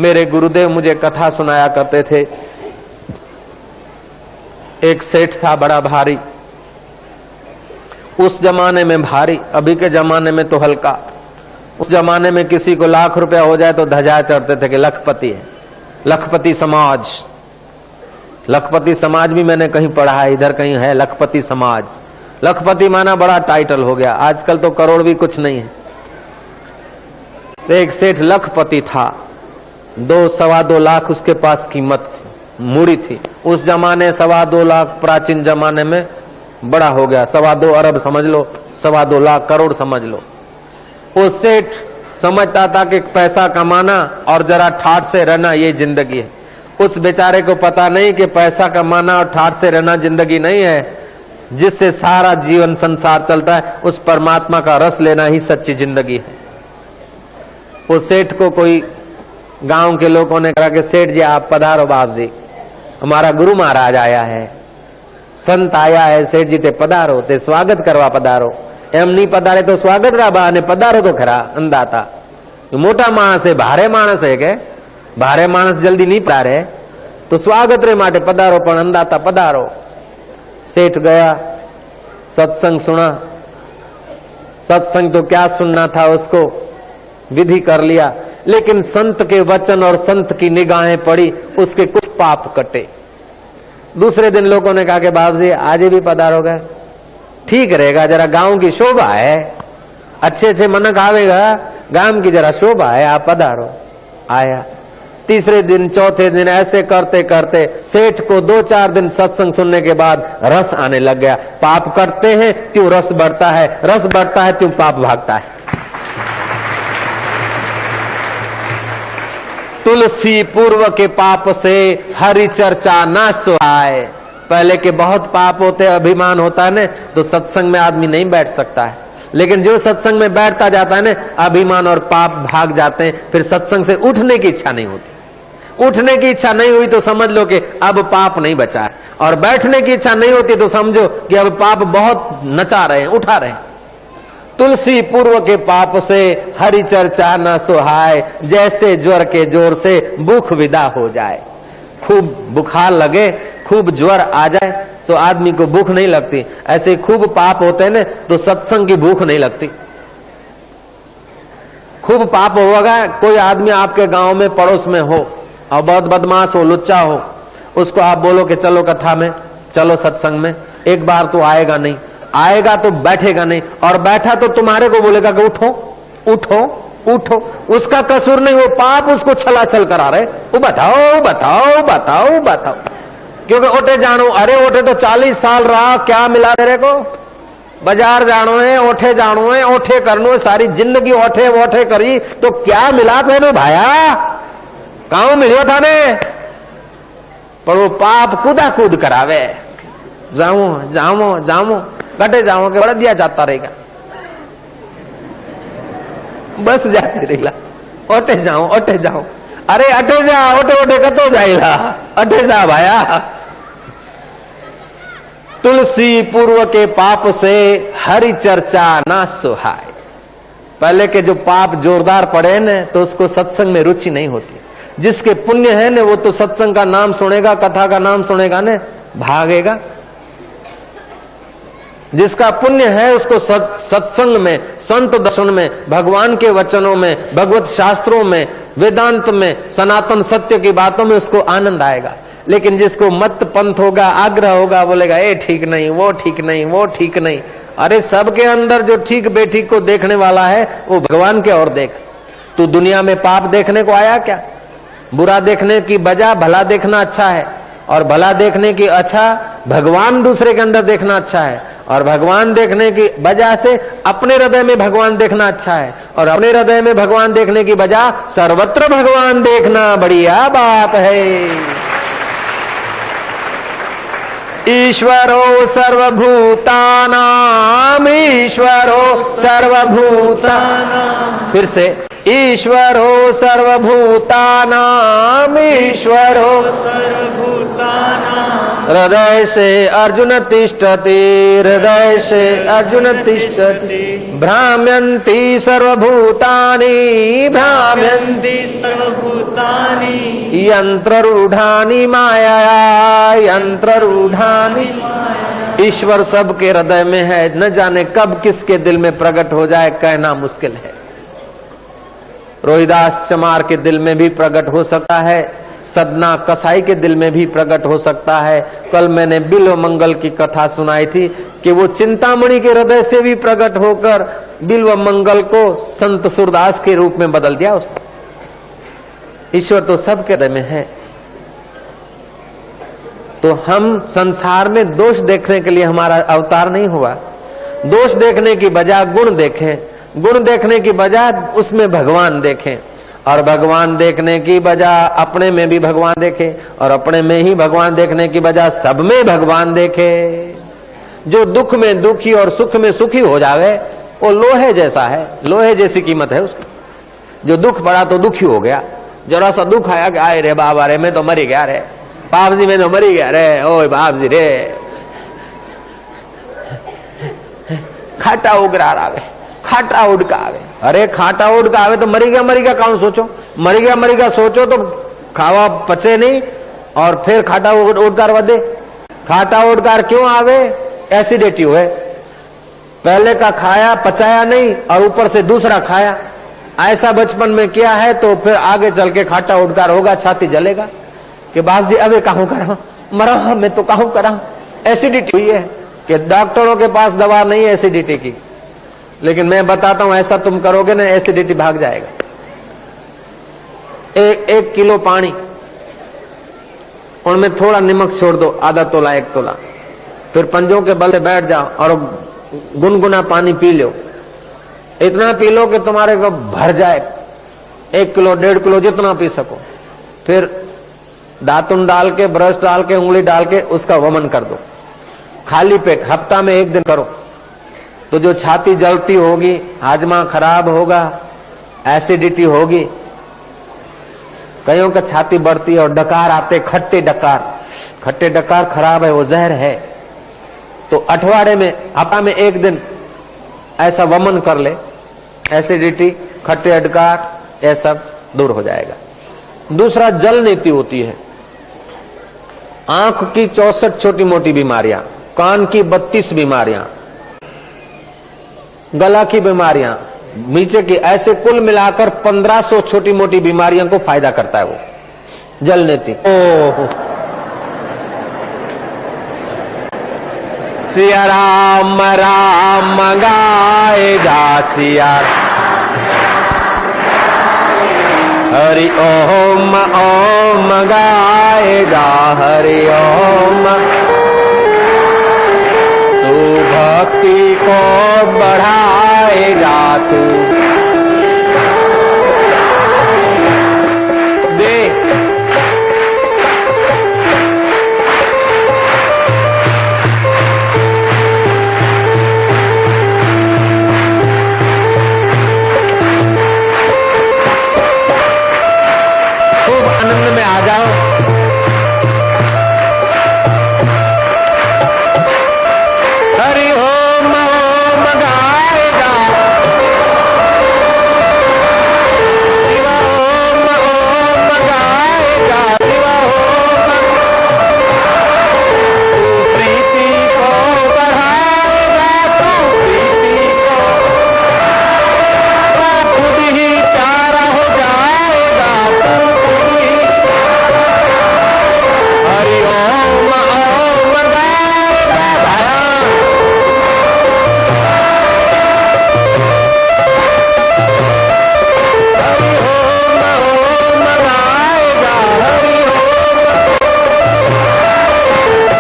मेरे गुरुदेव मुझे कथा सुनाया करते थे। एक सेठ था बड़ा भारी, उस जमाने में भारी, अभी के जमाने में तो हल्का। उस जमाने में किसी को लाख रुपया हो जाए तो ध्वजा चढ़ते थे कि लखपति है, लखपति समाज। लखपति समाज भी मैंने कहीं पढ़ा है, इधर कहीं है लखपति समाज। लखपति माना बड़ा टाइटल हो गया, आजकल तो करोड़ भी कुछ नहीं है। तो एक सेठ लखपति था, 2-2.25 लाख उसके पास कीमत मूड़ी थी। उस जमाने 2.25 लाख प्राचीन जमाने में बड़ा हो गया, 2.25 अरब समझ लो, 2.25 लाख करोड़ समझ लो। वो सेठ समझता था कि पैसा कमाना और जरा ठाठ से रहना ये जिंदगी है। उस बेचारे को पता नहीं कि पैसा कमाना और ठाठ से रहना जिंदगी नहीं है, जिससे सारा जीवन संसार चलता है, उस परमात्मा का रस लेना ही सच्ची जिंदगी है। वो सेठ को कोई गांव के लोगों ने कहा कि सेठ जी आप पधारो, बाप जी हमारा गुरु महाराज आया है, संत आया है, सेठ जी ते पधारो, ते स्वागत करवा पधारो। एम नहीं पधारे तो स्वागत रा बा ने पधारो तो खरा अंदाता। मोटा माणस है, भारे माणस है के भारे माणस जल्दी नहीं पधारे, तो स्वागत रे माटे पधारो पण अंदाता पधारो। सेठ गया, सत्संग सुना। सत्संग तो क्या सुनना था, उसको विधि कर लिया, लेकिन संत के वचन और संत की निगाहें पड़ी, उसके कुछ पाप कटे। दूसरे दिन लोगों ने कहा कि बाबू जी आज भी पधारोगे, ठीक रहेगा, जरा गांव की शोभा है, अच्छे अच्छे मनक आवेगा, गांव की जरा शोभा है, आप पधारो। आया। तीसरे दिन चौथे दिन ऐसे करते करते सेठ को 2-4 दिन सत्संग सुनने के बाद रस आने लग गया। पाप करते हैं त्यों रस बढ़ता है, रस बढ़ता है त्यों पाप भागता है। तुलसी पूर्व के पाप से हरि चर्चा न सुहाए। पहले के बहुत पाप होते, अभिमान होता है ना, तो सत्संग में आदमी नहीं बैठ सकता है। लेकिन जो सत्संग में बैठता जाता है ना, अभिमान और पाप भाग जाते हैं, फिर सत्संग से उठने की इच्छा नहीं होती। उठने की इच्छा नहीं हुई तो समझ लो कि अब पाप नहीं बचा है, और बैठने की इच्छा नहीं होती तो समझो कि अब पाप बहुत नचा रहे हैं, उठा रहे हैं। तुलसी पूर्व के पाप से हरि चर्चा न सुहाए, जैसे ज्वर के जोर से भूख विदा हो जाए। खूब बुखार लगे, खूब ज्वर आ जाए तो आदमी को भूख नहीं लगती, ऐसे खूब पाप होते हैं ना तो सत्संग की भूख नहीं लगती। खूब पाप होगा, कोई आदमी आपके गांव में पड़ोस में हो और बहुत बदमाश हो, लुच्चा हो, उसको आप बोलो कि चलो कथा में, चलो सत्संग में, एक बार तो आएगा नहीं, आएगा तो बैठेगा नहीं, और बैठा तो तुम्हारे को बोलेगा कि उठो उठो उठो। उसका कसूर नहीं, वो पाप उसको छलाछल करा रहे, वो बताओ बताओ बताओ बताओ, क्योंकि ओठे जानो, अरे ओठे तो 40 साल रहा, क्या मिला तेरे को? बाजार जानो है, ओठे जानो है, ओठे करनो है, सारी जिंदगी ओठे वोठे करी तो क्या मिला तेरे भाया? काऊ मिलो था ने? पर वो पाप कूदा कूद करावे, जाओ जाओ जाओ कटे जाओ के बड़ा दिया जाता रहेगा, बस जाती रहेगा, ओटे जाओ ओटे जाओ, अरे अटे जा ओटे ओटे कतो जाएगा, अटे जा भाया। तुलसी पूर्व के पाप से हरि चर्चा ना सुहाए। पहले के जो पाप जोरदार पड़े न तो उसको सत्संग में रुचि नहीं होती। जिसके पुण्य है न वो तो सत्संग का नाम सुनेगा, कथा का नाम सुनेगा न, भागेगा। जिसका पुण्य है उसको सत्संग में, संत दर्शन में, भगवान के वचनों में, भगवत शास्त्रों में, वेदांत में, सनातन सत्य की बातों में उसको आनंद आएगा। लेकिन जिसको मत पंथ होगा, आग्रह होगा, बोलेगा ये ठीक नहीं, वो ठीक नहीं, वो ठीक नहीं। अरे सबके अंदर जो ठीक बेठीक को देखने वाला है वो भगवान के ओर देख। तू दुनिया में पाप देखने को आया क्या? बुरा देखने की बजाय भला देखना अच्छा है, और भला देखने की अच्छा भगवान दूसरे के अंदर देखना अच्छा है, और भगवान देखने की वजह से अपने हृदय में भगवान देखना अच्छा है, और अपने हृदय में भगवान देखने की बजाय सर्वत्र भगवान देखना बढ़िया बात है। ईश्वरो सर्वभूतानां, ईश्वरो सर्वभूतानां, फिर से ईश्वरो सर्वभूतानां, ईश्वरो सर्वभूतानां, हृदय से अर्जुन तिष्ठति, हृदय से अर्जुन तिष्ठति। भ्राम्यन्ति सर्वभूतानि, भ्राम्यन्ति सर्वभूतानि यंत्ररूढ़ानि माया, यंत्ररूढ़ानि। ईश्वर सबके हृदय में है, न जाने कब किसके दिल में प्रकट हो जाए कहना मुश्किल है। रोहिदास चमार के दिल में भी प्रकट हो सकता है, सदना कसाई के दिल में भी प्रकट हो सकता है। कल मैंने बिल्व मंगल की कथा सुनाई थी कि वो चिंतामणि के हृदय से भी प्रकट होकर बिल्व मंगल को संत सूरदास के रूप में बदल दिया उसने। ईश्वर तो सबके हृदय में है। तो हम संसार में दोष देखने के लिए हमारा अवतार नहीं हुआ। दोष देखने की बजाय गुण देखें, गुण देखने की बजाय उसमें भगवान देखें, और भगवान देखने की बजाय अपने में भी भगवान देखें, और अपने में ही भगवान देखने की बजाय सब में भगवान देखे। जो दुख में दुखी और सुख में सुखी हो जावे वो लोहे जैसा है, लोहे जैसी कीमत है उसकी। जो दुख पड़ा तो दुखी हो गया, जरा सा दुख आया कि आए रे बाबा रे मैं तो मरी गया रे, बाप जी मैं तो मरी गया रे, ओए बाप जी रे, खाटा उगरा आवे, खाटा उड़का आवे। अरे खाटा उड़का आवे तो मरी गया कौन सोचो, मरी गया सोचो तो खावा पचे नहीं, और फिर खाटा उड़कार वधे। खाटा उड़कार क्यों आवे? एसिडिटी हुए, पहले का खाया पचाया नहीं और ऊपर से दूसरा खाया। ऐसा बचपन में किया है तो फिर आगे चल के खाटा उड़कार होगा, छाती जलेगा कि बाप जी अबे कहूं करा, मरा मैं तो कहूं करा। एसिडिटी हुई है कि डॉक्टरों के पास दवा नहीं है एसिडिटी की, लेकिन मैं बताता हूं ऐसा तुम करोगे ना एसिडिटी भाग जाएगा। एक किलो पानी, उनमें थोड़ा नमक छोड़ दो, आधा तोला 1 तोला, फिर पंजों के बल से बैठ जाओ और गुनगुना पानी पी लो। इतना पी लो कि तुम्हारे को भर जाए, 1 किलो 1.5 किलो जितना पी सको। फिर दातुन डाल के, ब्रश डाल के, उंगली डाल के उसका वमन कर दो खाली पेट। हफ्ता में 1 दिन करो तो जो छाती जलती होगी, हाजमा खराब होगा, एसिडिटी होगी, कईयों का छाती बढ़ती है और डकार आते, खट्टे डकार खराब है, वो जहर है। तो अठवाड़े में, हफ्ता में 1 दिन ऐसा वमन कर ले, एसिडिटी, खट्टे डकार, ये सब दूर हो जाएगा। दूसरा जल नीति होती है। आंख की 64 छोटी मोटी बीमारियां, कान की 32 बीमारियां, गला की बीमारियां, नीचे की, ऐसे कुल मिलाकर 1500 छोटी मोटी बीमारियों को फायदा करता है वो जल नीति। ओह सिया राम राम गाए जा सिया, हरि ओम ओम गाए जा हरि ओम। तू भक्ति को बढ़ाएगा, तू